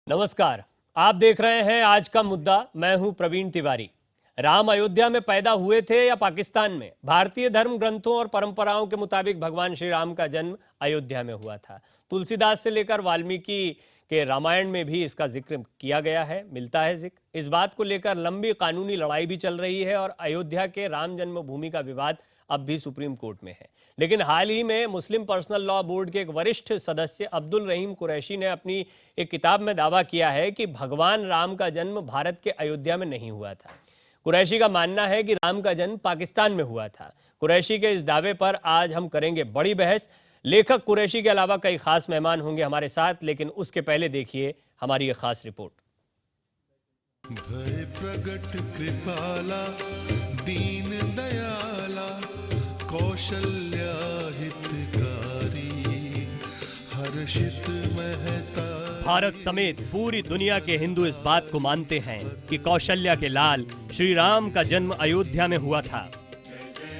नमस्कार, आप देख रहे हैं आज का मुद्दा। मैं हूं प्रवीण तिवारी। राम अयोध्या में पैदा हुए थे या पाकिस्तान में? भारतीय धर्म ग्रंथों और परंपराओं के मुताबिक भगवान श्री राम का जन्म अयोध्या में हुआ था। तुलसीदास से लेकर वाल्मीकि के रामायण में भी इसका जिक्र किया गया है, मिलता है जिक्र। इस बात को लेकर लंबी कानूनी लड़ाई भी चल रही है और अयोध्या के राम जन्मभूमि का विवाद अब भी सुप्रीम कोर्ट में है। लेकिन हाल ही में मुस्लिम पर्सनल लॉ बोर्ड के एक वरिष्ठ सदस्य अब्दुल रहीम कुरैशी ने अपनी एक किताब में दावा किया है कि भगवान राम का जन्म भारत के अयोध्या में नहीं हुआ था। कुरैशी का मानना है कि राम का जन्म पाकिस्तान में हुआ था। कुरैशी के इस दावे पर आज हम करेंगे बड़ी बहस। लेखक कुरैशी के अलावा कई खास मेहमान होंगे हमारे साथ, लेकिन उसके पहले देखिए हमारी एक खास रिपोर्ट। भय प्रगट कृपाला दीन दयाला कौशल्या हितकारी हर्षित महता। भारत समेत पूरी दुनिया के हिंदू इस बात को मानते हैं कि कौशल्या के लाल श्री राम का जन्म अयोध्या में हुआ था।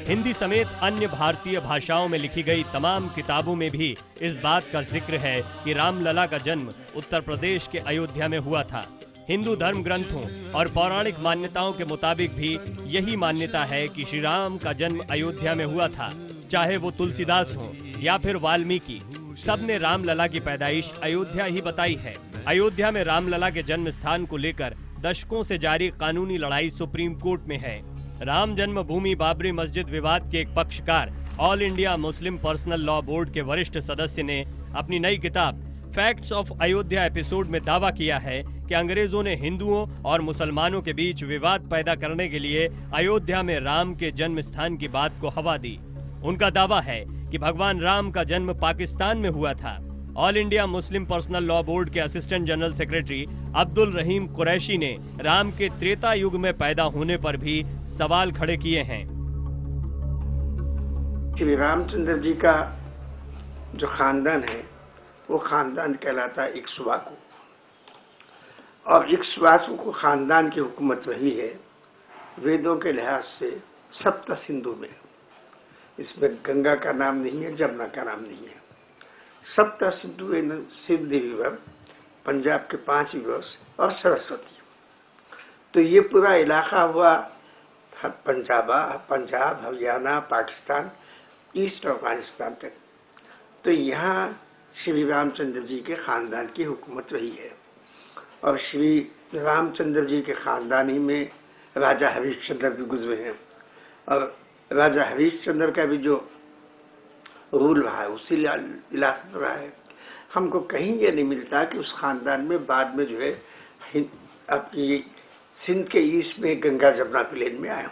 हिंदी समेत अन्य भारतीय भाषाओं में लिखी गई तमाम किताबों में भी इस बात का जिक्र है कि रामलला का जन्म उत्तर प्रदेश के अयोध्या में हुआ था। हिंदू धर्म ग्रंथों और पौराणिक मान्यताओं के मुताबिक भी यही मान्यता है कि श्री राम का जन्म अयोध्या में हुआ था। चाहे वो तुलसीदास हो या फिर वाल्मीकि, सबने रामलला की पैदाइश अयोध्या ही बताई है। अयोध्या में रामलला के जन्म स्थान को लेकर दशकों से जारी कानूनी लड़ाई सुप्रीम कोर्ट में है। राम जन्मभूमि बाबरी मस्जिद विवाद के एक पक्षकार all India Muslim personal law board के वरिष्ठ सदस्य ने अपनी नई किताब फैक्ट्स ऑफ अयोध्या एपिसोड में दावा किया है कि अंग्रेजों ने हिंदुओं और मुसलमानों के बीच विवाद पैदा करने के लिए अयोध्या में राम के जन्म स्थान की बात को हवा दी। उनका दावा है कि भगवान राम का जन्म पाकिस्तान में हुआ था। All India Muslim personal law board के असिस्टेंट जनरल सेक्रेटरी अब्दुल रहीम कुरैशी ने राम के त्रेता युग में पैदा होने पर भी सवाल खड़े किए हैं। श्री रामचंद्र जी का जो खानदान है वो खानदान कहलाता है इक्ष्वाकु, और इक्ष्वाकु को खानदान की हुकूमत रही है वेदों के लिहाज से सप्त सिंधु में। इसमें गंगा का नाम नहीं है, जमुना का नाम नहीं है। सप्त सिंधु सिंध रिवर, पंजाब के 5 रिवर्स और सरस्वती। तो ये पूरा इलाका हुआ पंजाब, हरियाणा, पाकिस्तान, ईस्ट अफगानिस्तान तक। तो यहाँ श्री रामचंद्र जी के खानदान की हुकूमत रही है, और श्री रामचंद्र जी के खानदान ही में राजा हरिश्चंद्र भी गुजरे हैं, और राजा हरिश्चंद्र का भी जो रूल रहा है उसी इलाके रहा है। हमको कहीं ये नहीं मिलता कि उस खानदान में बाद में जो है अपनी सिंध के ईस्ट में गंगा जमुना प्लेन में आया।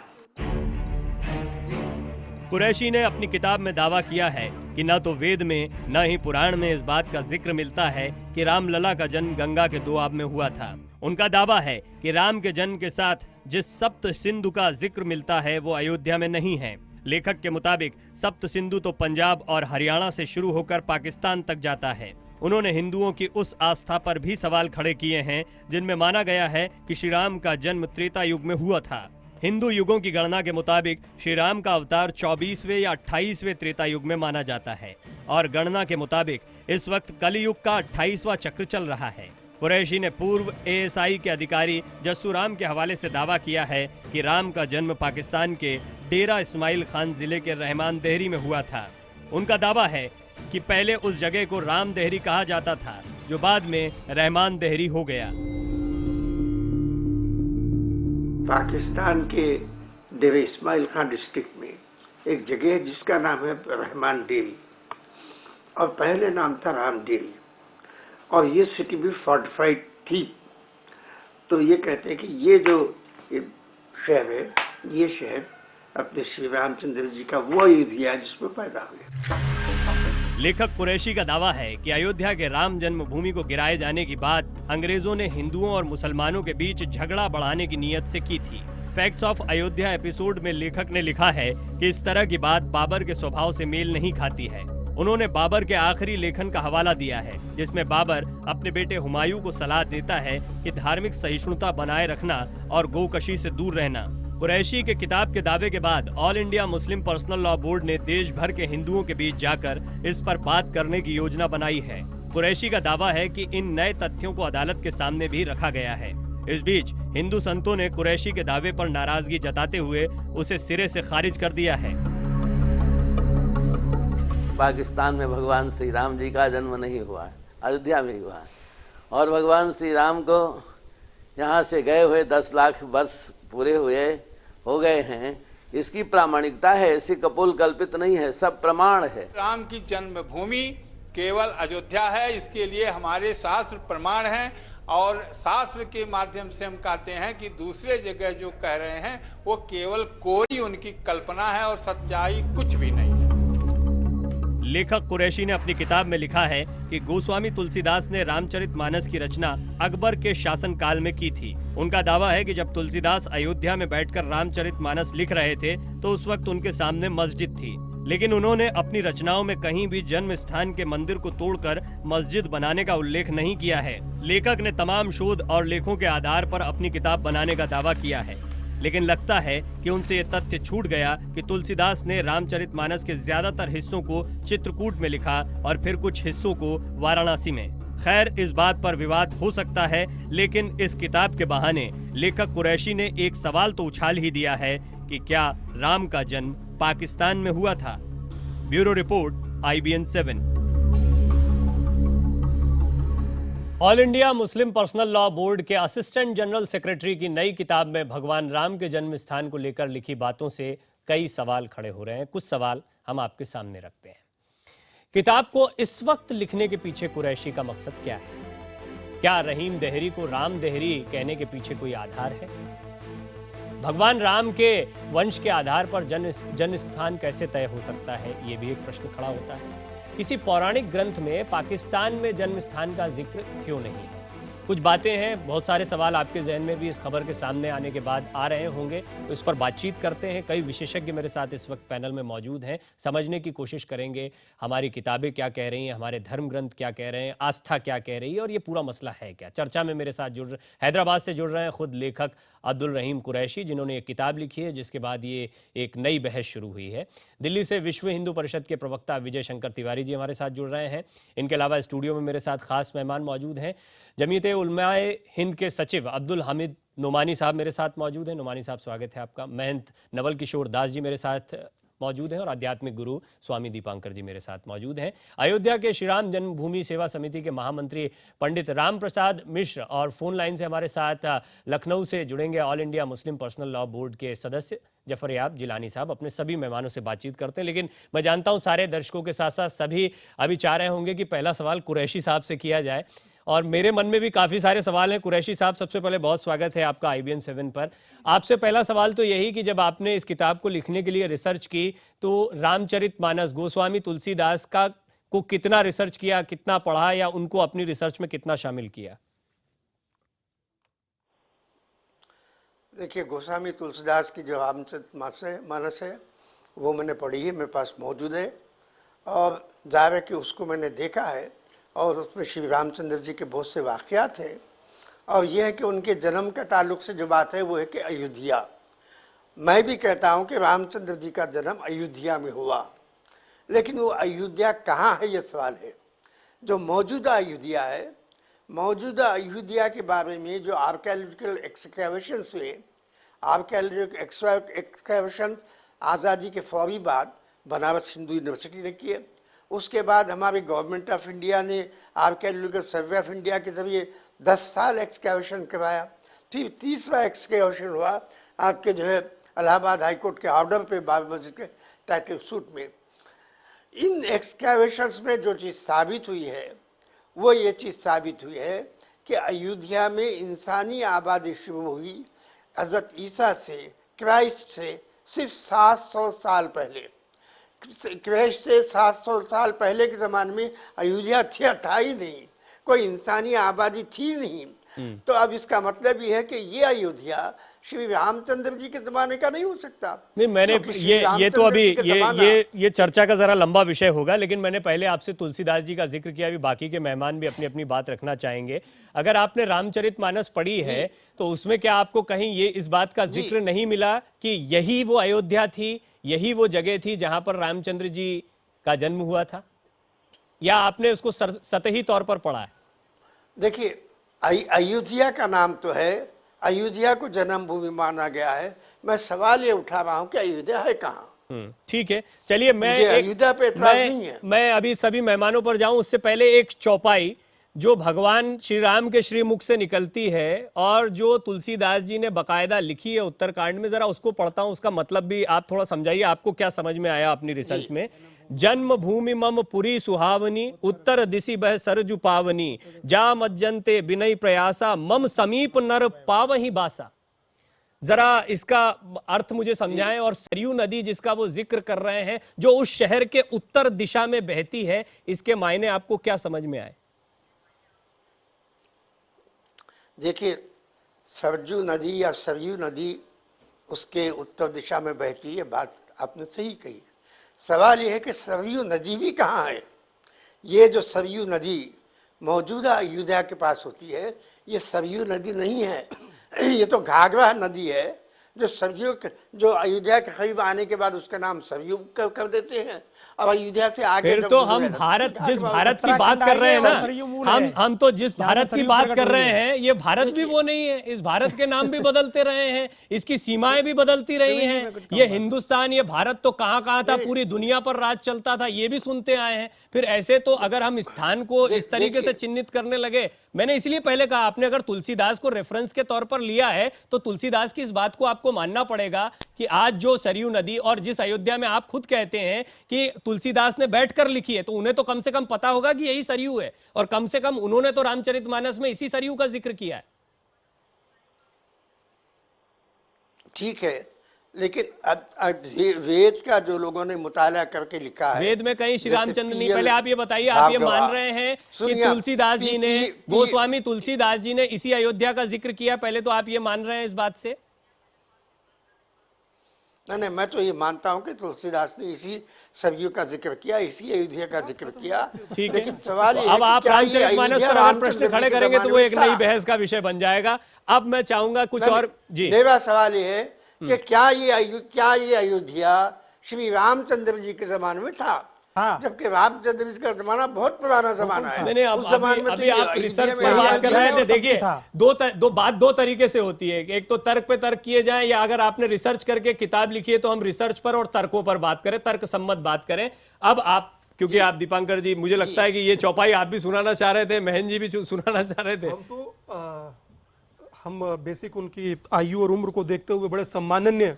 कुरैशी ने अपनी किताब में दावा किया है कि न तो वेद में न ही पुराण में इस बात का जिक्र मिलता है कि रामलला का जन्म गंगा के दोआब में हुआ था। उनका दावा है कि राम के जन्म के साथ जिस सप्त सिंधु का जिक्र मिलता है वो अयोध्या में नहीं है। लेखक के मुताबिक सप्त सिंधु तो पंजाब और हरियाणा से शुरू होकर पाकिस्तान तक जाता है। उन्होंने हिंदुओं की उस आस्था पर भी सवाल खड़े किए हैं जिनमें माना गया है कि श्री राम का जन्म त्रेता युग में हुआ था। हिंदू युगों की गणना के मुताबिक श्री राम का अवतार 24वें या 28वें त्रेता युग में माना जाता है, और गणना के मुताबिक इस वक्त कलियुग का 28वां चक्र चल रहा है। कुरैशी ने पूर्व ASI के अधिकारी जस्सू राम के हवाले से दावा किया है कि राम का जन्म पाकिस्तान के डेरा इस्माइल खान जिले के रहमान देहरी में हुआ था। उनका दावा है कि पहले उस जगह को राम देहरी कहा जाता था, जो बाद में रहमान देहरी हो गया। पाकिस्तान के डेरा इस्माइल खान डिस्ट्रिक्ट में एक जगह है जिसका नाम है रहमान डेरी, और पहले नाम था राम डेरी, और ये सिटी भी फोर्टिफाइड थी। तो ये कहते हैं कि ये जो शहर है, ये शहर अपने श्री रामचंद्र जी का वो एरिया है जिसमें पैदा हुए। लेखक कुरैशी का दावा है कि अयोध्या के राम जन्मभूमि को गिराए जाने की बात अंग्रेजों ने हिंदुओं और मुसलमानों के बीच झगड़ा बढ़ाने की नीयत से की थी। फैक्ट्स ऑफ अयोध्या एपिसोड में लेखक ने लिखा है कि इस तरह की बात बाबर के स्वभाव से मेल नहीं खाती है। उन्होंने बाबर के आखिरी लेखन का हवाला दिया है, जिसमें बाबर अपने बेटे हुमायूं को सलाह देता है कि धार्मिक सहिष्णुता बनाए रखना और गोकशी से दूर रहना। कुरैशी के किताब के दावे के बाद all India Muslim personal law board ने देश भर के हिंदुओं के बीच जाकर इस पर बात करने की योजना बनाई है। कुरैशी का दावा है कि इन नए तथ्यों को अदालत के सामने भी रखा गया है। इस बीच हिंदू संतों ने कुरैशी के दावे पर नाराजगी जताते हुए उसे सिरे से खारिज कर दिया है। पाकिस्तान में भगवान श्री राम जी का जन्म नहीं हुआ है, अयोध्या में ही हुआ है। और भगवान श्री राम को यहाँ से गए हुए 10 लाख वर्ष पूरे हो गए हैं, इसकी प्रामाणिकता है, ऐसी कपोल कल्पित नहीं है, सब प्रमाण है। राम की जन्मभूमि केवल अयोध्या है, इसके लिए हमारे शास्त्र प्रमाण हैं और शास्त्र के माध्यम से हम कहते हैं कि दूसरे जगह जो कह रहे हैं वो केवल कोई उनकी कल्पना है और सच्चाई कुछ भी नहीं है। लेखक कुरैशी ने अपनी किताब में लिखा है कि गोस्वामी तुलसीदास ने रामचरितमानस की रचना अकबर के शासनकाल में की थी। उनका दावा है कि जब तुलसीदास अयोध्या में बैठकर रामचरितमानस लिख रहे थे तो उस वक्त उनके सामने मस्जिद थी, लेकिन उन्होंने अपनी रचनाओं में कहीं भी जन्म स्थान के मंदिर को तोड़कर मस्जिद बनाने का उल्लेख नहीं किया है। लेखक ने तमाम शोध और लेखों के आधार पर अपनी किताब बनाने का दावा किया है, लेकिन लगता है कि उनसे ये तथ्य छूट गया कि तुलसीदास ने रामचरितमानस के ज्यादातर हिस्सों को चित्रकूट में लिखा और फिर कुछ हिस्सों को वाराणसी में। खैर, इस बात पर विवाद हो सकता है, लेकिन इस किताब के बहाने लेखक कुरैशी ने एक सवाल तो उछाल ही दिया है कि क्या राम का जन्म पाकिस्तान में हुआ था। Bureau report, IBN 7। All India Muslim personal law board के असिस्टेंट जनरल सेक्रेटरी की नई किताब में भगवान राम के जन्म स्थान को लेकर लिखी बातों से कई सवाल खड़े हो रहे हैं। कुछ सवाल हम आपके सामने रखते हैं। किताब को इस वक्त लिखने के पीछे कुरैशी का मकसद क्या है? क्या रहीम देहरी को राम देहरी कहने के पीछे कोई आधार है? भगवान राम के वंश के आधार पर जन्म स्थान कैसे तय हो सकता है, ये भी एक प्रश्न खड़ा होता है। किसी पौराणिक ग्रंथ में पाकिस्तान में जन्म स्थान का जिक्र क्यों नहीं है? कुछ बातें हैं, बहुत सारे सवाल आपके जहन में भी इस खबर के सामने आने के बाद आ रहे होंगे, उस पर बातचीत करते हैं। कई विशेषज्ञ मेरे साथ इस वक्त पैनल में मौजूद हैं, समझने की कोशिश करेंगे हमारी किताबें क्या कह रही हैं, हमारे धर्म ग्रंथ क्या कह रहे हैं, आस्था क्या कह रही है और ये पूरा मसला है क्या। चर्चा में मेरे साथ हैदराबाद से जुड़ रहे हैं खुद लेखक अब्दुल रहीम कुरैशी, जिन्होंने एक किताब लिखी है जिसके बाद ये एक नई बहस शुरू हुई है। दिल्ली से विश्व हिंदू परिषद के प्रवक्ता विजय शंकर तिवारी जी हमारे साथ जुड़ रहे हैं। इनके अलावा स्टूडियो में मेरे साथ खास मेहमान मौजूद हैं। जमीयत उलमाए हिंद के सचिव अब्दुल हामिद नोमानी साहब मेरे साथ मौजूद हैं। नोमानी साहब, स्वागत है आपका। महंत नवल किशोर दास जी मेरे साथ मौजूद हैं और आध्यात्मिक गुरु स्वामी दीपांकर जी मेरे साथ मौजूद हैं। अयोध्या के श्री राम जन्मभूमि सेवा समिति के महामंत्री पंडित राम प्रसाद मिश्र और फोन लाइन से हमारे साथ लखनऊ से जुड़ेंगे all India Muslim personal law board के सदस्य जफर याब जिलानी साहब। अपने सभी मेहमानों से बातचीत करते हैं, लेकिन मैं जानता हूं सारे दर्शकों के साथ साथ सभी अभी चाह रहे होंगे कि पहला सवाल कुरैशी साहब से किया जाए और मेरे मन में भी काफ़ी सारे सवाल हैं। कुरैशी साहब, सबसे पहले बहुत स्वागत है आपका IBN 7 पर। आपसे पहला सवाल तो यही कि जब आपने इस किताब को लिखने के लिए रिसर्च की तो रामचरितमानस गोस्वामी तुलसीदास का को कितना रिसर्च किया, कितना पढ़ा या उनको अपनी रिसर्च में कितना शामिल किया? देखिए, गोस्वामी तुलसीदास की जो रामचरितमानस है वो मैंने पढ़ी है, मेरे पास मौजूद है और जाहिर है कि उसको मैंने देखा है और उसमें श्री रामचंद्र जी के बहुत से वाक़यात हैं और यह है कि उनके जन्म के ताल्लुक से जो बात है वो है कि अयोध्या। मैं भी कहता हूं कि रामचंद्र जी का जन्म अयोध्या में हुआ, लेकिन वो अयोध्या कहाँ है ये सवाल है। जो मौजूदा अयोध्या है, मौजूदा अयोध्या के बारे में जो आर्कियोलॉजिकल एक्सकैवेशंस हुए, आर्कियोलॉजिकल एक्सकैवेशन आज़ादी के फौरी बाद बनारस हिंदू यूनिवर्सिटी ने किए। उसके बाद हमारी गवर्नमेंट ऑफ इंडिया ने आर्कियोलॉजिकल सर्वे ऑफ इंडिया के जरिए 10 साल एक्सकैवेशन करवाया। फिर तीसरा एक्सकैवेशन हुआ आपके जो है इलाहाबाद हाईकोर्ट के ऑर्डर पे बाबरी मस्जिद के टाइटल सूट में। इन एक्सकैवेशंस में जो चीज़ साबित हुई है वो ये चीज़ साबित हुई है कि अयोध्या में इंसानी आबादी शुरू हुई हज़रत ईसा से, क्राइस्ट से सिर्फ 700 साल पहले। क्राइस्ट से 700 साल पहले के ज़माने में अयोध्या था ही नहीं, कोई इंसानी आबादी थी नहीं। तो अब इसका मतलब ये है कि ये अयोध्या श्री रामचंद्र जी के जमाने का नहीं हो सकता। नहीं, मैंने ये तो अभी ये चर्चा का जरा लंबा विषय होगा, लेकिन मैंने पहले आपसे तुलसीदास जी का जिक्र किया। अभी बाकी के मेहमान भी अपनी अपनी बात रखना चाहेंगे। अगर आपने रामचरितमानस पढ़ी है तो उसमें क्या आपको कहीं ये इस बात का जिक्र नहीं मिला कि यही वो अयोध्या थी, यही वो जगह थी जहां पर रामचंद्र जी का जन्म हुआ था? या आपने उसको सतही तौर पर पढ़ा है? देखिए, अयोध्या का नाम तो है, अयोध्या को जन्मभूमि माना गया है। मैं सवाल ये उठा रहा हूं कि अयोध्या है कहाँ। ठीक है, चलिए अयोध्या पे एतराज नहीं है। मैं अभी सभी मेहमानों पर जाऊं उससे पहले एक चौपाई जो भगवान श्री राम के श्रीमुख से निकलती है और जो तुलसीदास जी ने बकायदा लिखी है उत्तरकांड में, जरा उसको पढ़ता हूं, उसका मतलब भी आप थोड़ा समझाइए, आपको क्या समझ में आया अपनी रिसर्च में। जन्म भूमि मम पुरी सुहावनी, उत्तर दिशि बह सरजु पावनी, जा मज्जनते बिनय प्रयासा, मम समीप नर पावही बासा। जरा इसका अर्थ मुझे समझाएं। और सरयू नदी जिसका वो जिक्र कर रहे हैं, जो उस शहर के उत्तर दिशा में बहती है, इसके मायने आपको क्या समझ में आए? देखिए, सरजू नदी या सरयू नदी उसके उत्तर दिशा में बहती है, बात आपने सही कही। सवाल यह है कि सरयू नदी भी कहाँ है। ये जो सरयू नदी मौजूदा अयोध्या के पास होती है, ये सरयू नदी नहीं है, ये तो घाघरा नदी है, जो सरयू जो अयोध्या के करीब आने के बाद उसका नाम सरयू कर देते हैं। अब अयोध्या से आगे फिर तो हम भारत, जिस भारत की बात कर रहे हैं ना, हम तो जिस भारत की बात कर रहे हैं, ये भारत भी वो नहीं है। इस भारत के नाम भी बदलते रहे हैं, इसकी सीमाएं भी बदलती रही हैं। ये हिंदुस्तान, ये भारत तो कहां कहां था, पूरी दुनिया पर राज चलता था, ये भी सुनते आए हैं। फिर ऐसे तो अगर हम स्थान को इस तरीके से चिन्हित करने लगे, मैंने इसलिए पहले कहा, आपने अगर तुलसीदास को रेफरेंस के तौर पर लिया है तो तुलसीदास की इस बात को आपको मानना पड़ेगा कि आज जो सरयू नदी और जिस अयोध्या में आप खुद कहते हैं कि तुलसीदास ने बैठकर लिखी है, तो उन्हें तो कम से कम पता होगा कि यही सरयू है, और कम से कम उन्होंने तो रामचरितमानस में इसी सरयू का जिक्र किया है। ठीक है, लेकिन अब वेद का जो लोगों ने मुताला करके लिखा है, वेद में कहीं श्री रामचंद्र नहीं। पहले आप ये बताइए, आप ये मान रहे हैं कि तुलसीदास जी ने, गोस्वामी तुलसीदास जी ने इसी अयोध्या का जिक्र किया? पहले तो आप ये मान रहे हैं इस बात से? नहीं, मैं तो ये मानता हूं कि तुलसीदास ने इसी सरयू का जिक्र किया, इसी अयोध्या का जिक्र किया। ठीक है, सवाल अब आप रामचरितमानस पर अगर प्रश्न खड़े करेंगे तो वो एक नई बहस का विषय बन जाएगा। अब मैं चाहूंगा कुछ और। जी, मेरा सवाल ये है कि क्या ये अयोध्या श्री रामचंद्र जी के जमाने में था? हाँ। जबकि रामचंद्र जी का जमाना बहुत पुराना जमाना है। नहीं, उस जमाने में अभी आप रिसर्च पर बात कर रहे थे। देखिए, दो तरीके से होती है, एक तो तर्क पे तर्क किए जाएं, या अगर आपने रिसर्च करके किताब लिखी है तो हम रिसर्च पर और तर्कों पर बात करें, तर्क सम्मत बात करें। अब आप, क्योंकि आप दीपांकर जी, मुझे लगता है कि ये चौपाई आप भी सुनाना चाह रहे थे, महन जी भी सुनाना चाह रहे थे। हम बेसिक उनकी आयु और उम्र को देखते हुए बड़े सम्माननीय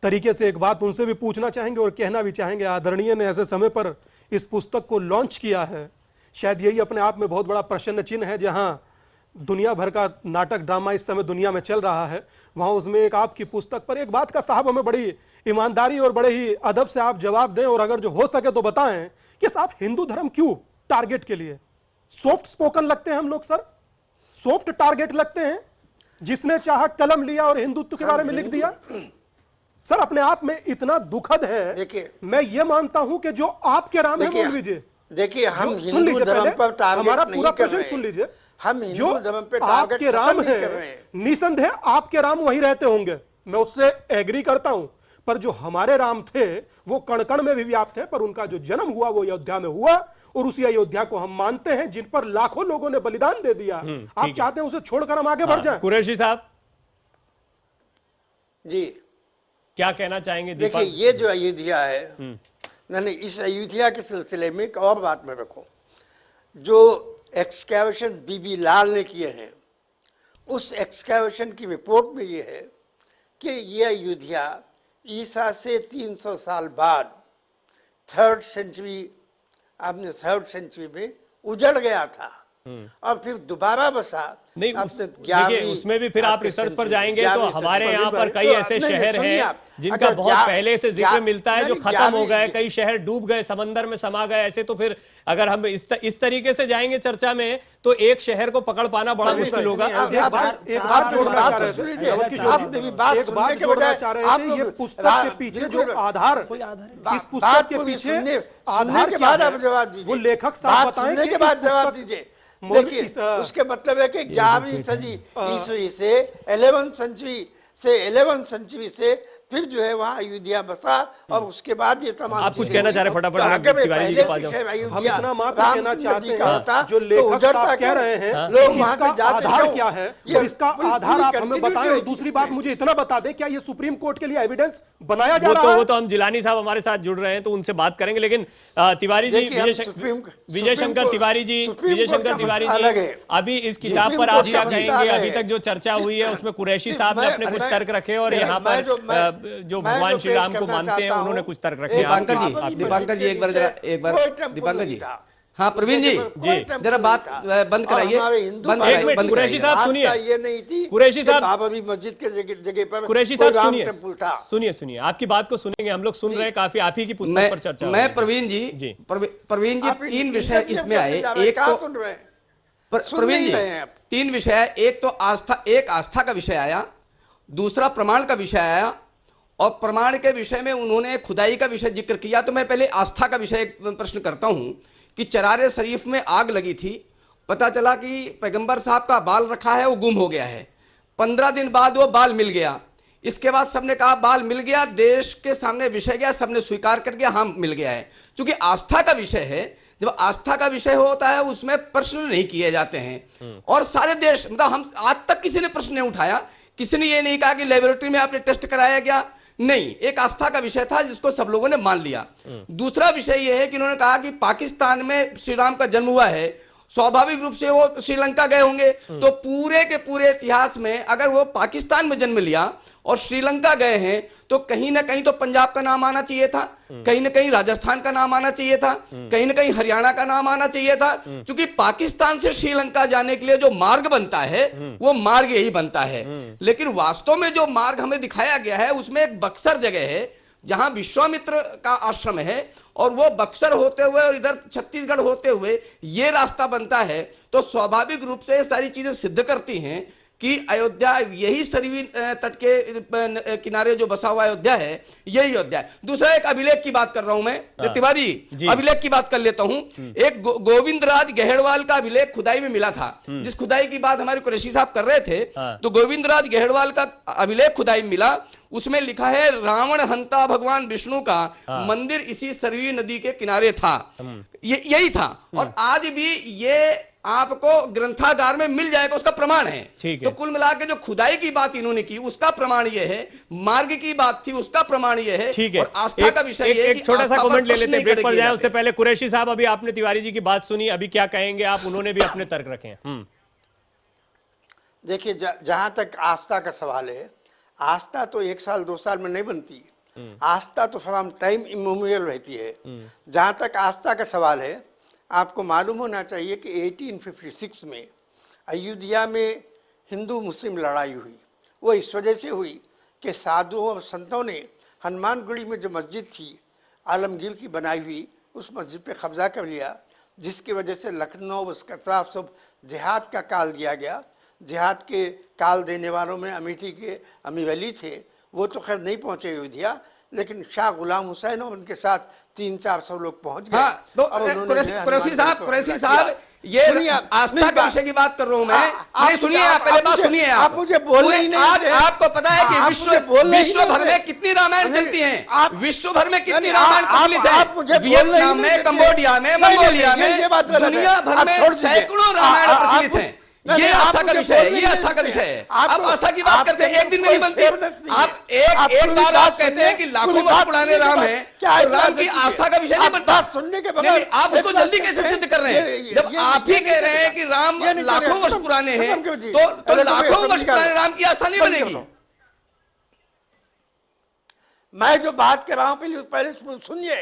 तरीके से एक बात उनसे भी पूछना चाहेंगे और कहना भी चाहेंगे। आदरणीय ने ऐसे समय पर इस पुस्तक को लॉन्च किया है, शायद यही अपने आप में बहुत बड़ा प्रश्न चिन्ह है। जहां दुनिया भर का नाटक ड्रामा इस समय दुनिया में चल रहा है, वहां उसमें एक आपकी पुस्तक पर एक बात का साहब हमें बड़ी ईमानदारी और बड़े ही अदब से आप जवाब दें, और अगर जो हो सके तो बताएं कि साहब हिंदू धर्म क्यों टारगेट के लिए सॉफ्ट स्पोकन लगते हैं हम लोग? सर, सॉफ्ट टारगेट लगते हैं? जिसने चाहा कलम लिया और हिंदुत्व के बारे में लिख दिया। सर, अपने आप में इतना दुखद है। देखिए, मैं ये मानता हूं कि जो आपके राम है, बोल लीजिए। देखिए, हम हिंदू धर्म पर टारगेट हमारा नहीं पूरा कर प्रश्न रहे। सुन लीजिए। हम हिंदू धर्म पे आपके राम है, निसंदेह आपके राम वहीं रहते होंगे, मैं उससे एग्री करता हूं। पर जो हमारे राम थे वो कण कण में भी व्याप्त है, पर उनका जो जन्म हुआ वो अयोध्या में हुआ, और उसी अयोध्या को हम मानते हैं जिन पर लाखों लोगों ने बलिदान दे दिया। आप चाहते हैं उसे छोड़कर हम आगे बढ़ जाएं? कुरैशी साहब जी, क्या कहना चाहेंगे? देखिए, ये जो अयोध्या है, नहीं, इस अयोध्या के सिलसिले में एक और बात मैं रखूं। जो एक्सकैवेशन बीबी लाल ने किए हैं, उस एक्सकैवेशन की रिपोर्ट में ये है कि ये अयोध्या ईसा से 300 साल बाद थर्ड सेंचुरी में उजड़ गया था, और फिर दोबारा बसा। नहीं, देखिए, उसमें भी फिर आप रिसर्च पर जाएंगे तो हमारे यहाँ पर कई ऐसे शहर हैं जिनका बहुत पहले से जिक्र मिलता है, जो खत्म हो गए, कई शहर डूब गए, समंदर में समा गए। ऐसे तो फिर अगर हम इस तरीके से जाएंगे चर्चा में तो एक शहर को पकड़ पाना बड़ा मुश्किल होगा। एक बात जोड़ना चाह रहे थे, ये पुस्तक के पीछे जो आधार, इस पुस्तक के पीछे आधार क्या है, वो लेखक साहब बताएं के बाद जवाब दीजिए। देखिए, उसके मतलब है कि 11वीं सदी ईस्वी से 11th सेंचुरी से फिर जो है वहाँ अयोध्या बसा और उसके बाद ये तमाम आप कुछ चीजें कहना हुई। चाह रहे हैं, फटाफट तो हम अगर तिवारी जी पहले के पास से जाओ। अयोध्या हम इतना मात्र कहना रामचंद्र चाहते जी का हैं, होता, जो तो लेखक उजड़ता साहब कह क्यों? रहे हैं, लोग वहाँ इसका से जाते आधार क्यों? क्या है ये और इसका पूरी आधार आप हमें continuity बताएं। और है दूसरी इसमें। बात मुझे इतना बता दें, क्या ये सुप्रीम कोर्ट के लिए एविडेंस बनाया जा रहा है? वो तो हम जिलानी साहब हमारे साथ जुड़ रहे हैं तो उनसे बात करेंगे, लेकिन तिवारी जी, देखिए, हम विजय शंकर तिवारी जी, विजय शंकर तिवारी जी, अभी इस किताब पर आप क्या कहेंगे? अभी तक जो चर्चा हुई है उसमें कुरैशी साहब ने अपने कुछ तर्क रखे और यहाँ पर जो भगवान श्री राम को मानते हैं उन्होंने कुछ तर्क रखे। दीपांकर जी एक बार दीपांकर जी, हाँ प्रवीण जी जरा बात बंद कराइए, एक मिनट कुरैशी साहब सुनिए, ये नहीं थी कुरैशी साहब, बाबरी मस्जिद के जगह पर कुरैशी कोई साहब राम सुनिए, टेम्पल था। सुनिए आपकी बात को सुनेंगे, हम लोग सुन रहे हैं, काफी आप ही की पुस्तक पर चर्चा। मैं प्रवीण जी प्रवीण जी तीन विषय इसमें आए। एक तो प्रवीण जी तीन विषय, एक तो आस्था का विषय आया, दूसरा प्रमाण का विषय आया और प्रमाण के विषय में उन्होंने खुदाई का विषय जिक्र किया। तो मैं पहले आस्था का विषय प्रश्न करता हूं कि चरारे शरीफ में आग लगी थी, पता चला कि पैगंबर साहब का बाल रखा है वो गुम हो गया है, 15 दिन बाद वो बाल मिल गया। इसके बाद सबने कहा बाल मिल गया, देश के सामने विषय गया, सबने स्वीकार कर दिया हाँ मिल गया है। क्योंकि आस्था का विषय है, जब आस्था का विषय होता है उसमें प्रश्न नहीं किए जाते हैं। और सारे देश, मतलब हम आज तक किसी ने प्रश्न नहीं उठाया, किसी ने ये नहीं कहा कि लेबोरेटरी में आपने टेस्ट कराया गया, नहीं, एक आस्था का विषय था जिसको सब लोगों ने मान लिया। दूसरा विषय यह है कि उन्होंने कहा कि पाकिस्तान में श्री राम का जन्म हुआ है, स्वाभाविक रूप से वो श्रीलंका गए होंगे, तो पूरे के पूरे इतिहास में अगर वो पाकिस्तान में जन्म लिया और श्रीलंका गए हैं तो कहीं ना कहीं तो पंजाब का नाम आना चाहिए था, कहीं ना कहीं राजस्थान का नाम आना चाहिए था, कहीं ना कहीं हरियाणा का नाम आना चाहिए था। क्योंकि पाकिस्तान से श्रीलंका जाने के लिए जो मार्ग बनता है वो मार्ग यही बनता है। लेकिन वास्तव में जो मार्ग हमें दिखाया गया है उसमें एक बक्सर जगह है जहां विश्वामित्र का आश्रम है और वो बक्सर होते हुए और इधर छत्तीसगढ़ होते हुए ये रास्ता बनता है। तो स्वाभाविक रूप से ये सारी चीजें सिद्ध करती हैं कि अयोध्या यही सरयू तट के किनारे जो बसा हुआ अयोध्या है, यही अयोध्या है। दूसरा एक अभिलेख की बात कर रहा हूं मैं, तिवारी अभिलेख की बात कर लेता हूं। एक गोविंद राज गहेड़वाल का अभिलेख खुदाई में मिला था, जिस खुदाई की बात हमारे कुरैशी साहब कर रहे थे। तो गोविंद राज गहेड़वाल का अभिलेख खुदाई में मिला, उसमें लिखा है रावण हंता भगवान विष्णु का मंदिर इसी सरयू नदी के किनारे था, यही था। और आज भी ये आपको ग्रंथागार में मिल जाएगा, उसका प्रमाण है। तो कुल मिला के जो खुदाई की बात इन्होंने की उसका प्रमाण ये है, मार्ग की बात थी उसका प्रमाण ये है। ठीक है, और आस्था का विषय एक छोटा सा कमेंट ले लेते हैं, ब्रेक पर जाए उससे पहले कुरैशी साहब, अभी आपने तिवारी जी की बात सुनी, अभी क्या कहेंगे आप? उन्होंने भी अपने तर्क रखे हैं। देखिए, जहां तक आस्था का सवाल है, आस्था तो 1 साल 2 साल में नहीं बनती, आस्था तो फ्रॉम टाइम इमेमोरियल रहती है। जहां तक आस्था का सवाल है, आपको मालूम होना चाहिए कि 1856 में अयोध्या में हिंदू मुस्लिम लड़ाई हुई। वो इस वजह से हुई कि साधुओं और संतों ने हनुमानगढ़ी में जो मस्जिद थी आलमगीर की बनाई हुई, उस मस्जिद पे कब्जा कर लिया, जिसकी वजह से लखनऊ उसका अतराफ सब जिहाद का काल दिया गया। जिहाद के काल देने वालों में अमेठी के अमीर अली थे, वो तो खैर नहीं पहुंचे अयोध्या, लेकिन शाह गुलाम हुसैन और उनके साथ 300-400 लोग पहुंच गए। तो कुरैशी साहब ये आस्था के विषय की बात कर रहा हूं मैं। सुनिए, आप पहले बात सुनिए। आप मुझे बोलने ही नहीं देते। आपको पता है कि विश्व भर में कितनी रामायण चलती हैं, विश्व भर में कितनी रामायण प्रचलित है, वियतनाम में, कंबोडिया में, मंगोलिया में, दुनिया भर में सैकड़ों रामायण प्रचलित हैं। ये आस्था का विषय है, ये आस्था का विषय है। आप आस्था की बात करते हैं, एक दिन में नहीं बनती। आप एक बार आप कहते हैं कि लाखों वर्ष पुराने राम है, तो राम की आस्था का विषय नहीं बनता। सुनने के बाद आप उसको जल्दी कैसे सिद्ध कर रहे हैं? जब आप ही कह रहे हैं कि राम लाखों वर्ष पुराने हैं, तो लाखों वर्ष पुराने राम की आस्था नहीं बनेगी। मैं जो बात कर रहा हूं पहले सुनिए,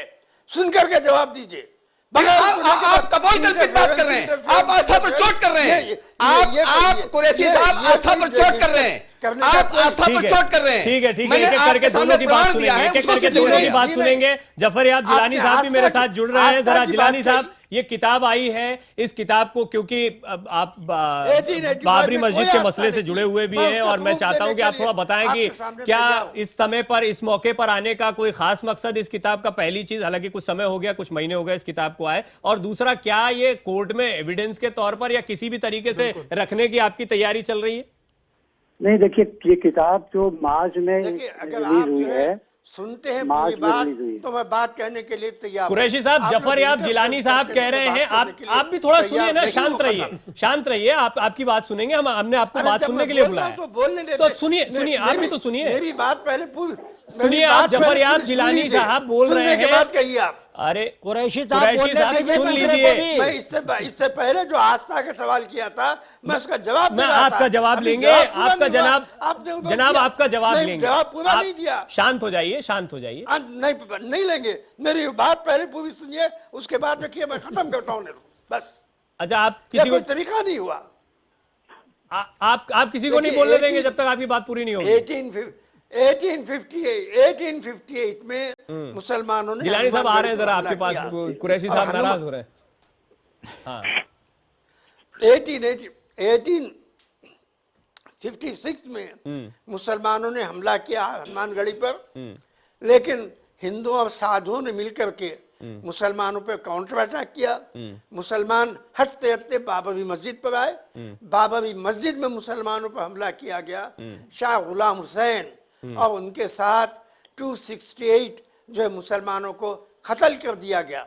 सुन करके जवाब दीजिए। आप कपोल कल्पित बात कर रहे हैं, आप आस्था पर चोट कर रहे हैं, आप कुरैशी साहब आस्था पर चोट कर रहे हैं, आप आस्था पर चोट कर रहे हैं। ठीक है, एक एक करके दोनों की बात सुनेंगे, एक एक करके दोनों की बात सुनेंगे। जफर याब जिलानी साहब भी मेरे साथ जुड़ रहे हैं। जरा जिलानी साहब, ये किताब आई है, इस किताब को क्योंकि आप बाबरी मस्जिद के मसले से जुड़े हुए भी हैं और मैं चाहता हूं कि आप थोड़ा बताएं कि क्या इस समय पर, इस मौके पर आने का कोई खास मकसद इस किताब का? पहली चीज, हालांकि कुछ समय हो गया, कुछ महीने हो गए इस किताब को आए, और दूसरा, क्या ये कोर्ट में एविडेंस के तौर पर या किसी भी तरीके से रखने की आपकी तैयारी चल रही है? नहीं, देखिए ये किताब जो मार्च में देखिए, अगर रिलीज आप हुई जो है, है सुनते हैं मार्च पूरी में बात, रिलीज हुई। तो मैं बात कहने के लिए तैयार हूं। कुरैशी साहब, आप जफर लोग याब इंटरफेरेंस जिलानी साहब करके कह रहे बात हैं, करने के लिए आप भी थोड़ा तैयार सुनिए ना, नहीं शांत हूं रहिए, खत्म। शांत रहिए, आपकी बात सुनेंगे, हमने आपको अरे बात जब सुनने मैं के लिए बोल रहा बुलाया हूं तो बोलने देते। तो सुनिए, आप भी तो सुनिए, मेरी बात पहले पूरी सुनिए, आप जफर याब जिलानी साहब बोल रहे हैं, बात कहिए आप। अरे कुरैशी साहब सुन लीजिए, मैं इससे पहले जो आस्था का सवाल किया था, मैं उसका जवाब मैं आपका जवाब लेंगे, आपका जनाब आपका जवाब लेंगे, जवाब पूरा नहीं दिया। शांत हो जाइए, शांत हो जाइए। नहीं लेंगे, मेरी बात पहले पूरी सुनिए, उसके बाद देखिए मैं खत्म करता हूँ बस। अच्छा, आप किसी को तरीका नहीं हुआ, आप किसी को नहीं बोलने देंगे जब तक आपकी बात पूरी नहीं होगी। 1858 में मुसलमानों ने, जिलानी साहब आ रहे हैं जरा आपके पास, कुरैशी साहब नाराज हो रहे हैं। हाँ, 1856 में मुसलमानों ने हमला किया हनुमानगढ़ी पर, लेकिन हिंदुओं और साधुओं ने मिलकर के मुसलमानों पर काउंटर अटैक किया। मुसलमान हटते हटते बाबरी मस्जिद पर आए, बाबरी मस्जिद में मुसलमानों पर हमला किया गया। शाह गुलाम हुसैन और उनके साथ 268 जो है मुसलमानों को कत्ल कर दिया गया,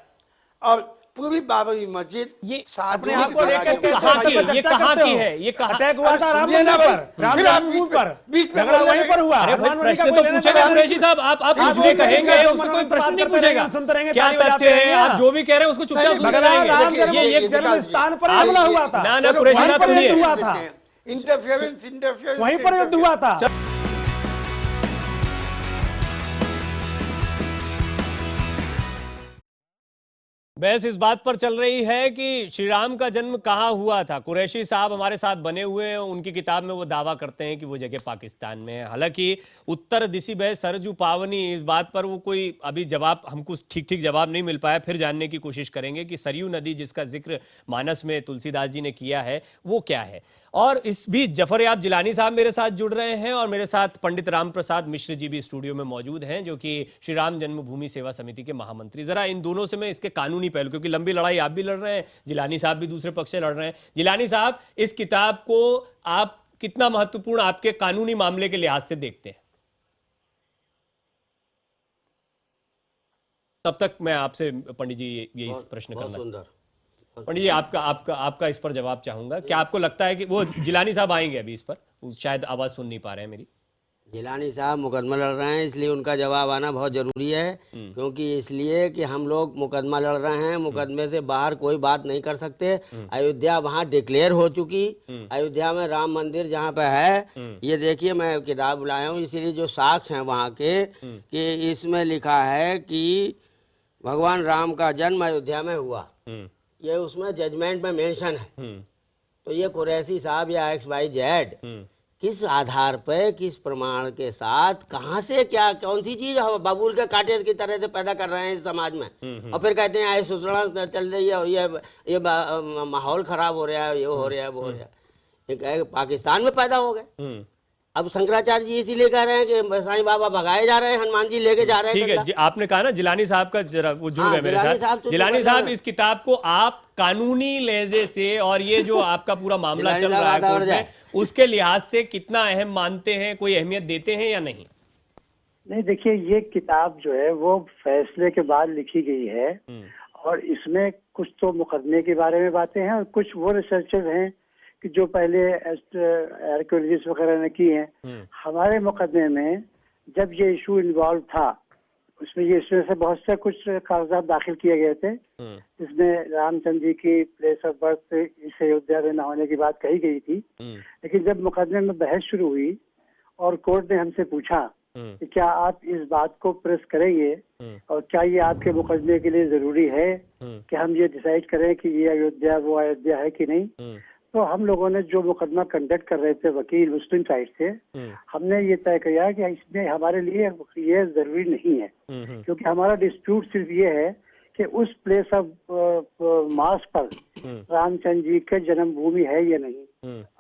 और पूरी बाबरी मस्जिद ये अपने आप को लेकर कहाँ की है, ये अटैक हुआ था राम मंदिर पर, राम जन्मभूमि पर, झगड़ा वहीं पर हुआ। अरे प्रश्न तो पूछेगा कुरैशी साहब, आप कुछ भी कहेंगे उसमें कोई प्रश्न नहीं पूछेगा, क्या तथ्य है, आप जो भी कह रहे हैं उसको चुपचाप सुनते रहेंगे। ये एक जन्म स्थान पर हमला हुआ था, ना कुरैशी साहब सुनिए, इंटरफेरेंस वहीं पर युद्ध हुआ था। बहस इस बात पर चल रही है कि श्री राम का जन्म कहाँ हुआ था। कुरैशी साहब हमारे साथ बने हुए हैं, उनकी किताब में वो दावा करते हैं कि वो जगह पाकिस्तान में है। हालांकि उत्तर दिशि बह सरजू पावनी, इस बात पर वो कोई अभी जवाब, हमको ठीक जवाब नहीं मिल पाया। फिर जानने की कोशिश करेंगे कि सरयू नदी जिसका जिक्र मानस में तुलसीदास जी ने किया है वो क्या है। और इस बीच जफर याब जिलानी साहब मेरे साथ जुड़ रहे हैं, और मेरे साथ पंडित राम प्रसाद मिश्र जी भी स्टूडियो में मौजूद हैं, जो कि श्री राम जन्मभूमि सेवा समिति के महामंत्री। जरा इन दोनों से मैं इसके कानूनी पहलू, क्योंकि लंबी लड़ाई आप भी लड़ रहे हैं, जिलानी साहब भी दूसरे पक्ष से लड़ रहे हैं। जिलानी साहब, इस किताब को आप कितना महत्वपूर्ण आपके कानूनी मामले के लिहाज से देखते हैं? तब तक मैं आपसे पंडित जी यही प्रश्न करना, पंडित जी आपका इस पर जवाब चाहूंगा। क्या आपको लगता है कि वो जिलानी साहब आएंगे अभी इस पर, शायद आवाज सुन नहीं पा रहे हैं मेरी? जिलानी साहब मुकदमा लड़ रहे हैं, इसलिए उनका जवाब आना बहुत जरूरी है। क्योंकि इसलिए कि हम लोग मुकदमा लड़ रहे हैं, मुकदमे से बाहर कोई बात नहीं कर सकते। अयोध्या वहाँ डिक्लेयर हो चुकी, अयोध्या में राम मंदिर जहाँ पे है, ये देखिए मैं किताब लाया हूँ, इसीलिए जो साक्ष्य हैं वहाँ के, कि इसमें लिखा है कि भगवान राम का जन्म अयोध्या में हुआ, ये उसमें जजमेंट में मेंशन है। तो ये कुरैशी साहब या XYZ किस आधार पे, किस प्रमाण के साथ, कहाँ से, क्या कौन सी चीज बबूल के कांटे की तरह से पैदा कर रहे हैं इस समाज में, और फिर कहते हैं आए सुसड़ा चल रही है और ये माहौल खराब हो रहा है, ये हो रहा है, वो हो रहा है। पाकिस्तान में पैदा हो गए। अब शंकराचार्य जी इसीलिए कह रहे हैं कि साईं बाबा भगाए जा रहे हैं, हनुमान जी लेके जा रहे हैं। ठीक है, आपने कहा ना जिलानी साहब का, जरा वो जुड़ गए मेरे साथ। जिलानी साहब, इस किताब को आप कानूनी लहजे से, और ये जो आपका पूरा मामला चल रहा है कोर्ट में, उसके लिहाज से कितना अहम मानते हैं, कोई अहमियत देते हैं या नहीं? नहीं, देखिए ये किताब जो है वो फैसले के बाद लिखी गई है, और इसमें कुछ तो मुकदमे के बारे में बातें हैं, और कुछ वो रिसर्चेस हैं कि जो पहले आर्कियोलॉजिस्ट वगैरह ने की हैं। हमारे मुकदमे में जब ये इशू इन्वॉल्व था, उसमें ये इसमें से बहुत से कुछ कागजात दाखिल किए गए थे, जिसमें रामचंद्र जी की प्लेस ऑफ बर्थ इस अयोध्या में न होने की बात कही गई थी। लेकिन जब मुकदमे में बहस शुरू हुई और कोर्ट ने हमसे पूछा कि क्या आप इस बात को प्रेस करेंगे, और क्या ये आपके मुकदमे के लिए जरूरी है कि हम ये डिसाइड करें कि ये अयोध्या वो अयोध्या है कि नहीं, तो हम लोगों ने जो मुकदमा कंडक्ट कर रहे थे वकील मुस्लिम साइड से, हमने ये तय किया कि इसमें हमारे लिए ये जरूरी नहीं है, क्योंकि हमारा डिस्प्यूट सिर्फ ये है कि उस प्लेस ऑफ मास पर रामचंद्र जी के जन्मभूमि है या नहीं।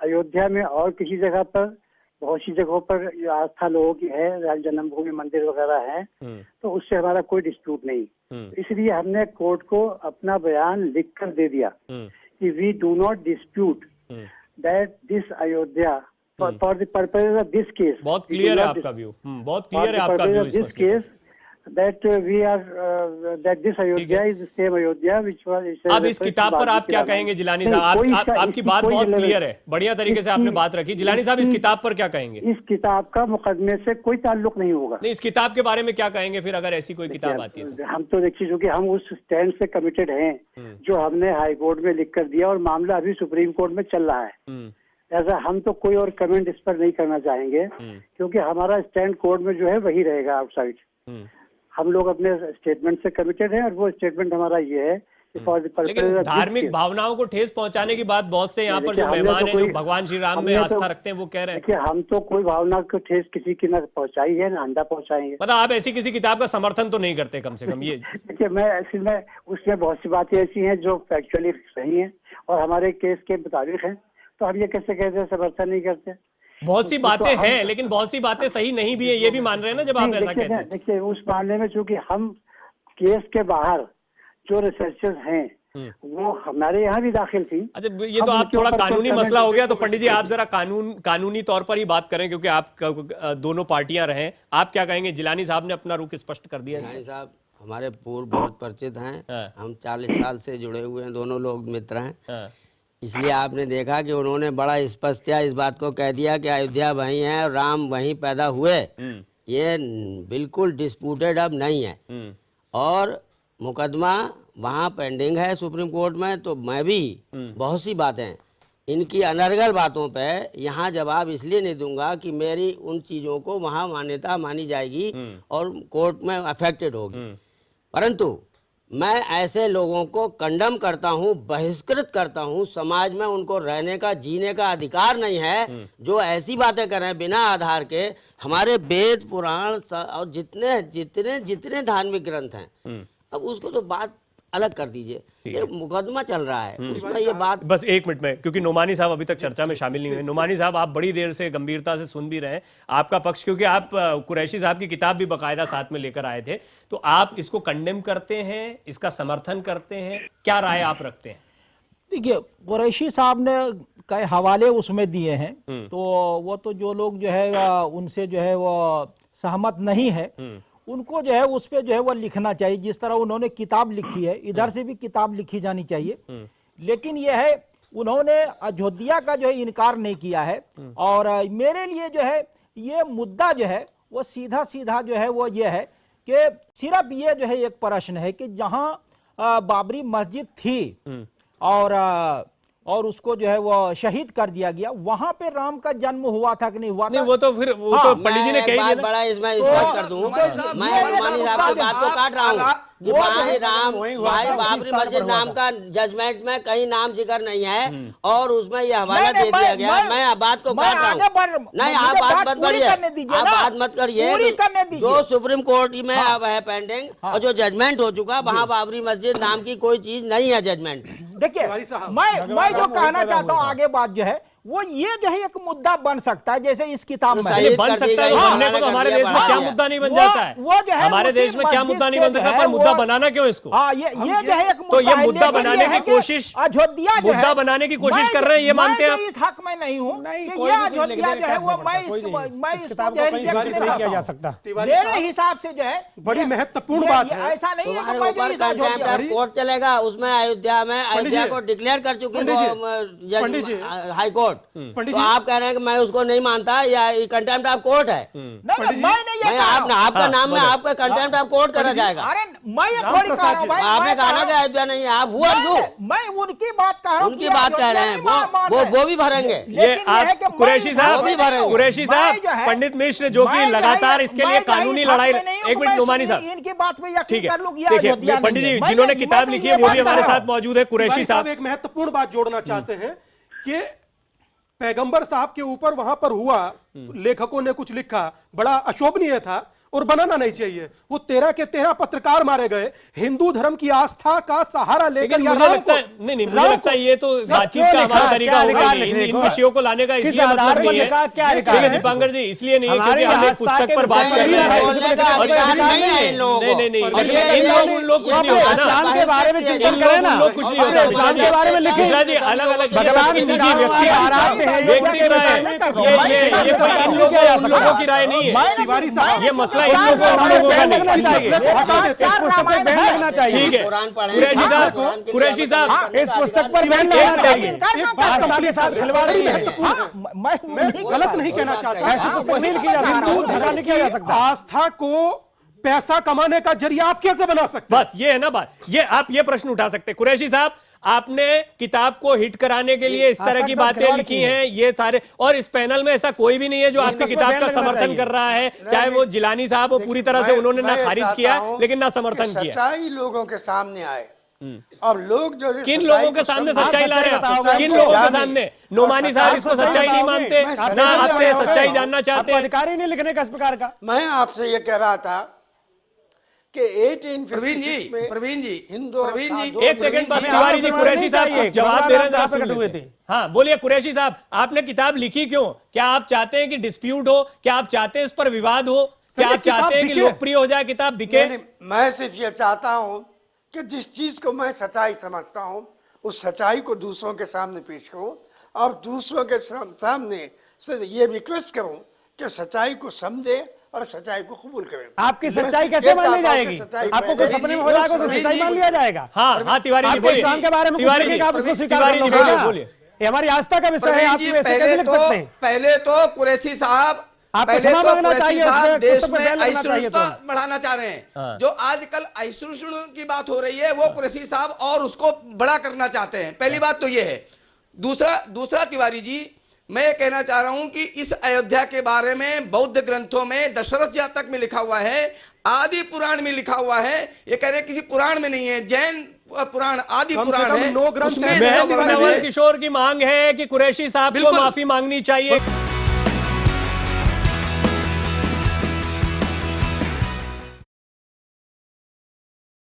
अयोध्या में और किसी जगह पर, बहुत सी जगहों पर आस्था लोगों की है, जन्मभूमि मंदिर वगैरह है, तो उससे हमारा कोई डिस्प्यूट नहीं। इसलिए हमने कोर्ट को अपना बयान लिख कर दे दिया कि we do not dispute that this Ayodhya for the purpose of this case, बहुत क्लियर है आपका व्यू, बहुत क्लियर है आपका व्यू इस मसले पे। that we are that this Ayodhya is the same Ayodhya which was। अब इस किताब पर आप क्या कहेंगे जिलानी साहब? आपकी बात बहुत क्लियर है, बढ़िया तरीके से आपने बात रखी। जिलानी साहब, इस किताब पर क्या कहेंगे? इस किताब का मुकदमे से कोई ताल्लुक नहीं होगा। नहीं, इस किताब के बारे में क्या कहेंगे फिर, अगर ऐसी कोई किताब आती है तो? हम तो देखिए, चूंकि हम उस स्टैंड से कमिटेड हैं जो हमने हाई कोर्ट में लिख कर दिया और मामला अभी सुप्रीम कोर्ट में चल रहा है। ऐसा हम तो कोई और कमेंट इस पर नहीं करना चाहेंगे, क्योंकि हमारा स्टैंड कोर्ट में जो है वही रहेगा आउटसाइड। हम लोग अपने स्टेटमेंट से कमिटेड हैं और वो स्टेटमेंट हमारा ये है कि फॉर द पर्पस। लेकिन धार्मिक भावनाओं को ठेस पहुंचाने की बात बहुत से यहाँ पर जो मेहमान हैं जो भगवान श्री राम में आस्था रखते हैं वो कह रहे हैं। देखिए, हम तो कोई भावना को ठेस किसी की ना पहुंचाई है ना आंदा पहुंचाएंगे। मतलब आप ऐसी किसी किताब का समर्थन तो नहीं करते कम से कम ये? देखिए, मैं उसमें बहुत सी बातें ऐसी हैं जो फैक्चुअली सही हैं और हमारे केस के मुताबिक हैं, तो हम ये कैसे कहते हैं समर्थन नहीं करते? बहुत सी बातें हैं लेकिन बहुत सी बातें सही नहीं भी है, ये भी मान रहे हैं ना जब आप ऐसा कहते हैं? देखिए, उस मामले में चूंकि हम केस के बाहर जो रिसर्चर्स हैं वो हमारे यहाँ भी दाखिल थी। अच्छा, ये तो आप थोड़ा कानूनी मसला हो गया, तो पंडित जी आप जरा कानूनी तौर पर ही बात करें, क्योंकि आप दोनों पार्टियां रहे। आप क्या कहेंगे? जिलानी साहब ने अपना रुख स्पष्ट कर दिया। जिलानी साहब हमारे पूर्व बहुत परिचित हैं, हम 40 साल से जुड़े हुए हैं, दोनों लोग मित्र हैं। इसलिए आपने देखा कि उन्होंने बड़ा स्पष्टता इस बात को कह दिया कि अयोध्या वहीं है और राम वहीं पैदा हुए। ये बिल्कुल डिस्प्यूटेड अब नहीं है और मुकदमा वहाँ पेंडिंग है सुप्रीम कोर्ट में। तो मैं भी बहुत सी बातें इनकी अनर्गल बातों पे यहाँ जवाब इसलिए नहीं दूंगा कि मेरी उन चीज़ों को वहाँ मान्यता मानी जाएगी और कोर्ट में अफेक्टेड होगी, परंतु मैं ऐसे लोगों को कंडम करता हूं, बहिष्कृत करता हूं। समाज में उनको रहने का, जीने का अधिकार नहीं है जो ऐसी बातें कर रहे हैं बिना आधार के। हमारे वेद पुराण और जितने जितने जितने धार्मिक ग्रंथ हैं, अब उसको तो बात अलग कर दीजिए। ये मुकदमा चल रहा है उसमें ये बात। बस एक मिनट में, क्योंकि नोमानी साहब अभी तक चर्चा में शामिल नहीं हुए। नोमानी साहब, आप बड़ी देर से गंभीरता से सुन भी रहे हैं आपका पक्ष, क्योंकि आप कुरैशी साहब की किताब भी बाकायदा साथ में लेकर आए थे। तो आप इसको कंडेम करते हैं, इसका समर्थन करते हैं, क्या राय आप रखते हैं? देखिए, कुरैशी साहब ने कई हवाले उसमें दिए हैं, तो वो तो जो लोग जो है उनसे जो है वो सहमत नहीं है उनको जो है उस पर जो है वो लिखना चाहिए। जिस तरह उन्होंने किताब लिखी है, इधर से भी किताब लिखी जानी चाहिए। लेकिन यह है, उन्होंने अयोध्या का जो है इनकार नहीं किया है। और मेरे लिए जो है ये मुद्दा जो है वो सीधा सीधा जो है वो ये है कि सिर्फ ये जो है एक प्रश्न है कि जहां बाबरी मस्जिद थी और उसको जो है वो शहीद कर दिया गया, वहां पे राम का जन्म हुआ था कि नहीं हुआ था? नहीं, वो तो फिर वो तो पंडित जी ने कही बात बड़ा इसमें स्पष्ट कर दूं। मैं मानी साहब की बात को काट रहा हूँ कि भाई राम, भाई बाबरी मस्जिद नाम का जजमेंट में कहीं नाम जिक्र नहीं है और उसमें यह हवाला दे दिया गया। मैं बात को काट रहा हूँ। नहीं, आप बात मत करिए, आप बात मत करिए। जो सुप्रीम कोर्ट में अब है पेंडिंग और जो जजमेंट हो चुका, वहाँ बाबरी मस्जिद नाम की कोई चीज नहीं है जजमेंट। देखिए, मैं जो कहना चाहता हूँ आगे बात जो है वो ये जो है एक मुद्दा बन सकता है, जैसे इस किताब में बन सकता है। बनने को तो हमारे देश में क्या मुद्दा नहीं बन जाता है? वो जो है हमारे देश में क्या मुद्दा नहीं बन सकता, पर मुद्दा बनाना क्यों इसको? ये जो है एक तो ये मुद्दा बनाने की कोशिश, अयोध्या मुद्दा बनाने की कोशिश कर रहे हैं, ये मानते हैं आप? इस हक में नहीं हूँ कि ये अयोध्या जो है वो मैं इसको जो है रिजेक्ट नहीं किया जा सकता। मेरे हिसाब से जो है बड़ी महत्वपूर्ण बात है। ऐसा नहीं है कि मैं जो इस अयोध्या कोर्ट चलेगा उसमें अयोध्या को डिक्लेयर कर चुकी हाई कोर्ट। तो आप कह रहे हैं कि मैं उसको नहीं मानता या कंटेम्प्ट ऑफ कोर्ट है? नहीं, आपका नाम में आपका कंटेम्प्ट ऑफ कोर्ट करा जाएगा। अरे मैं ये थोड़ी कह रहा हूं भाई, आपने कहा कि अयोध्या नहीं है, आप हुआ क्यों? मैं उनकी बात कह रहा हूं, उनकी बात कह रहे हैं, वो भी भरेंगे। ये आप कुरैशी साहब, पंडित मिश्र जो कि लगातार इसके लिए कानूनी लड़ाई। एक मिनट नोमानी साहब, इनकी बात पे यकीन कर लूं। देखिए पंडित जी जिन्होंने किताब लिखी है वो भी हमारे साथ मौजूद है। कुरैशी साहब एक महत्वपूर्ण बात जोड़ना चाहते हैं कि पैगंबर साहब के ऊपर वहां पर हुआ, लेखकों ने कुछ लिखा, बड़ा अशोभनीय था और बनाना नहीं चाहिए। वो 13 के 13 पत्रकार मारे गए, हिंदू धर्म की आस्था का सहारा लेकर। मुझे लगता है नहीं, मुझे लगता है ये तो बातचीत का हमारा तरीका होगा नहीं, इन विषयों को लाने का इसलिए मतलब नहीं है। देखिए दीपांकर जी, इसलिए नहीं है क्योंकि हम एक पुस्तक पर बात कर रहे हैं। नहीं, इन लोग उन लोग कुछ नहीं होता ना, के बारे में चिंतन करें ना, लोग कुछ नहीं होता के बारे में लिखे। मिश्रा जी, अलग अलग भगवान व्यक्ति की राय की राय है, ये कोई इन लोगों की राय नहीं है। ये मसला इन लोगों का नहीं है। ठीक है कुरैशी साहब, इस पुस्तक पर बैन लगाना चाहिए। मैं गलत नहीं कहना चाहता, ऐसी पुस्तक नहीं लिखी जा सकती, हिंदू धर्म की आस्था को पैसा कमाने का जरिया आप कैसे बना सकते? बस ये है ना बात, ये आप ये प्रश्न उठा सकते। कुरैशी साहब, आपने किताब को हिट कराने के लिए इस तरह की बातें लिखी हैं, ये सारे, और इस पैनल में ऐसा कोई भी नहीं है जो आपकी किताब का समर्थन कर रहा है, चाहे वो जिलानी साहब हो, पूरी तरह से उन्होंने ना खारिज किया लेकिन ना समर्थन किया। सच्चाई लोगों के सामने आए, और लोग जो किन लोगों के सामने सच्चाई ला रहे हैं? किन लोगों के सामने? नोमानी साहब इसको सच्चाई नहीं मानते, ना आपसे सच्चाई जानना चाहते, अधिकारी नहीं लिखने का इस प्रकार का। मैं आपसे ये कह रहा था कि 1856 में प्रवीण जी हिंदू एक सेकंड बस, तिवारी जी, कुरैशी साहब जवाब दे रहे हैं। हाँ बोलिए कुरैशी साहब, आपने किताब लिखी क्यों? क्या आप चाहते हैं कि डिस्प्यूट हो? क्या आप चाहते हैं इस पर विवाद हो? क्या आप चाहते हैं कि लोकप्रिय हो जाए, किताब बिके? मैं सिर्फ ये चाहता हूं कि जिस चीज को मैं सच्चाई समझता हूं, उस सच्चाई को दूसरों के सामने पेश करूं, और दूसरों के सामने से ये रिक्वेस्ट करूं कि सच्चाई को समझे और सच्चाई को कबूल करें। आपकी सच्चाई कैसे मान ली जाएगी? आपको कुछ सपने में हो जाएगा तो सच्चाई मान लिया जाएगा? हाँ तिवारी जी बोलिए। इस्लाम के बारे में तिवारी जी, आप उसको स्वीकार तिवारी जी बोलिए। ये हमारी आस्था का विषय है, आप ऐसे कैसे लिख सकते हैं? पहले तो कुरैशी साहब, आपको क्षमा मांगना चाहिए, देश में असहिष्णुता बढ़ाना चाह रहे हैं। जो आजकल असहिष्णु की बात हो रही है वो कुरैशी साहब और उसको बड़ा करना चाहते हैं। पहली बात तो ये है। दूसरा तिवारी जी, मैं ये कहना चाह रहा हूं कि इस अयोध्या के बारे में बौद्ध ग्रंथों में दशरथ जातक में लिखा हुआ है, आदि पुराण में लिखा हुआ है। ये कह रहे किसी पुराण में नहीं है, जैन पुराण आदि पुराण है। नवल किशोर की मांग है कि कुरैशी साहब को माफी मांगनी चाहिए।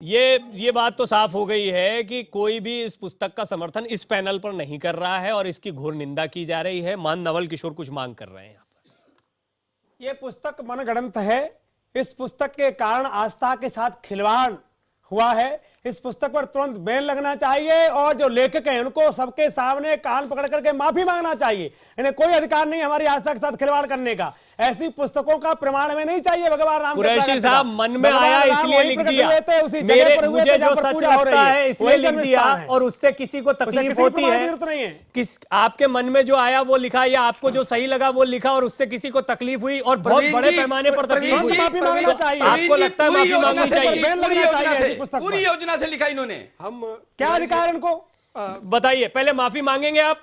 ये बात तो साफ हो गई है कि कोई भी इस पुस्तक का समर्थन इस पैनल पर नहीं कर रहा है और इसकी घोर निंदा की जा रही है। मान नवल किशोर कुछ मांग कर रहे हैं यहाँ पर। ये पुस्तक मनगढ़ंत है। इस पुस्तक के कारण आस्था के साथ खिलवाड़ हुआ है। इस पुस्तक पर तुरंत बैन लगना चाहिए और जो लेखक हैं उनको सबके सामने कान पकड़ करके माफी मांगना चाहिए। इन्हें कोई अधिकार नहीं हमारी आस्था के साथ खिलवाड़ करने का। ऐसी पुस्तकों का प्रमाण में नहीं चाहिए। भगवान राम कुरैशी साहब मन में आया इसलिए लिख दिया, मुझे जो सच लगता है इसलिए लिख दिया, और उससे किसी को तकलीफ होती है, किस आपके मन में जो आया वो लिखा, या आपको जो सही लगा वो लिखा और उससे किसी को तकलीफ हुई और बहुत बड़े पैमाने पर तकलीफ हुई, आपको लगता है माफी मांगनी चाहिए? पूरी योजना से लिखा इन्होंने। हम क्या अधिकार इनको बताइए, पहले माफी मांगेंगे आप?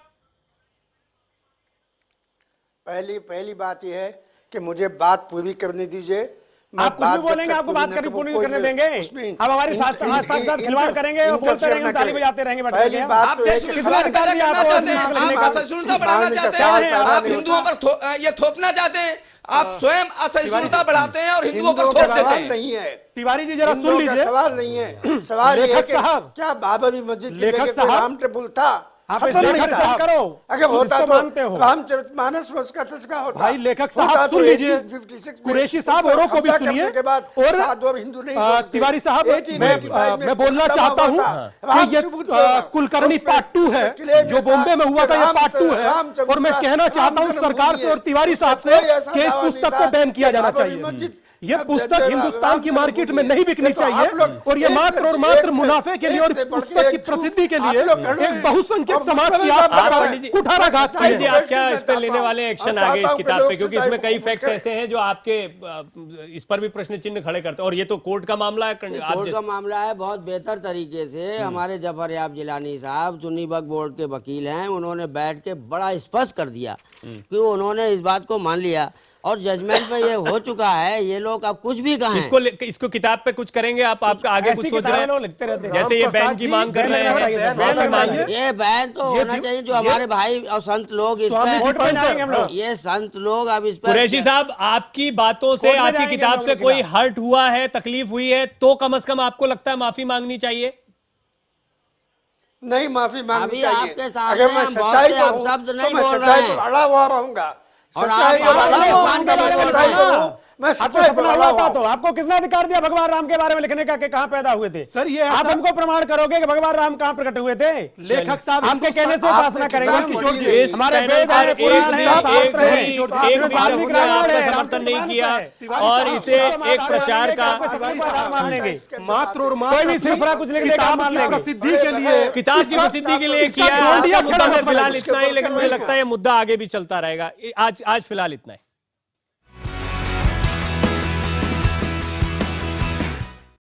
पहली बात यह है कि मुझे बात पूरी करने दीजिए। आप कुछ भी बोलेंगे, आपको बात पूरी करने देंगे? अब हमारी आस्था के साथ खिलवाड़ करेंगे और बोलते रहेंगे, ताली बजाते रहेंगे। पहली बात तो है कि किसने अधिकार दिया आपको असहिष्णुता बढ़ाना चाहते हैं, आप हिंदुओं पर ये थोपना चाहते हैं। आप स्वयं असहिष्णुता बढ़ाते हैं और हिंदुओं पर थोप देते हैं। नहीं है तिवारी जी, जरा सुन लीजिए। सवाल नहीं है, सवाल ये है कि क्या बाबरी मस्जिद की जगह कोई राम टेम्पल था? आप लेखक साहब करो, अगर होता तो मानते हो रामचरितमानस में उसका तस्का होता। भाई लेखक साहब सुन लीजिए, कुरैशी साहब औरों को भी सुनिए। और हिंदू नहीं, तिवारी साहब मैं बोलना चाहता हूँ कि ये कुलकर्णी पार्ट 2 है, जो बॉम्बे में हुआ था ये पार्ट 2 है। और मैं कहना चाहता हूँ सरकार से और तिवारी साहब से कि इस पुस्तक को बैन किया जाना चाहिए। ये पुस्तक हिंदुस्तान की मार्केट में नहीं बिकनी चाहिए और ये मात्र और मात्र मुनाफे के लिए और पुस्तक की प्रसिद्धि के लिए एक बहुसंख्यक समाज की कुठाराघात की है। आप क्या इस पर लेने वाले एक्शन आगे इस किताब पे, क्योंकि इसमें कई फैक्ट्स ऐसे हैं जो आपके इस पर भी प्रश्न चिन्ह खड़े करते हैं, और ये तो कोर्ट का मामला है। कोर्ट का मामला है। बहुत बेहतर तरीके से हमारे जफर याब जिलानी साहब सुन्नी वक्फ बोर्ड के वकील हैं, उन्होंने बैठ के बड़ा स्पष्ट कर दिया कि उन्होंने इस बात को मान लिया। और जजमेंट में ये हो चुका है, ये लोग अब कुछ भी कहें। इसको किताब पे कुछ करेंगे आप आगे कुछ सोच रहे हैं? लिखते रहते हैं। जैसे ये बैन की मांग कर रहे हैं, माफी मांग, ये बैन तो होना चाहिए। जो हमारे भाई और संत लोग इस पर, ये संत लोग अब इस पर। कुरैशी साहब, आपकी बातों से, आपकी किताब से कोई हर्ट हुआ है, तकलीफ हुई है, तो कम से कम आपको लगता है माफी मांगनी चाहिए? नहीं, माफी मांगनी अभी चाहिए। आपके सामने अगर मैं हम बहुत सच्चाई से कहूं, शब्द नहीं तो मैं बोल सच्चाई रहे हैं। पर अड़ा हुआ रहूंगा। और सच्चाई आप पर अड़ा हुआ भगवान के बारे में सच्चाई बोल रहे कहूं, मैं सच्चाई पर अड़ा हुआ हूं। तो आपको किसने अधिकार दिया भगवान राम के बारे में लिखने का कि कहां पैदा हुए थे? सर, ये आप हमको प्रमाण करोगे कि भगवान राम कहां प्रकट हुए थे? लेखक साहब आपके कहने से उपासना करेंगे किशोर जी, हम। हमारे वेद हैं, पुराण हैं, शास्त्र हैं, वाल्मीकि रामायण है, समर्थन नहीं किया और इसे एक प्रचार का मान लेंगे। मात्र और कोई भी सिर्फ कुछ लिख देगा मान लेंगे। प्रसिद्धि के लिए, किताब की प्रसिद्धि के लिए किया है। मुद्दा में फिलहाल इतना ही, लेकिन मुझे लगता है ये मुद्दा आगे भी चलता रहेगा। आज फिलहाल इतना है।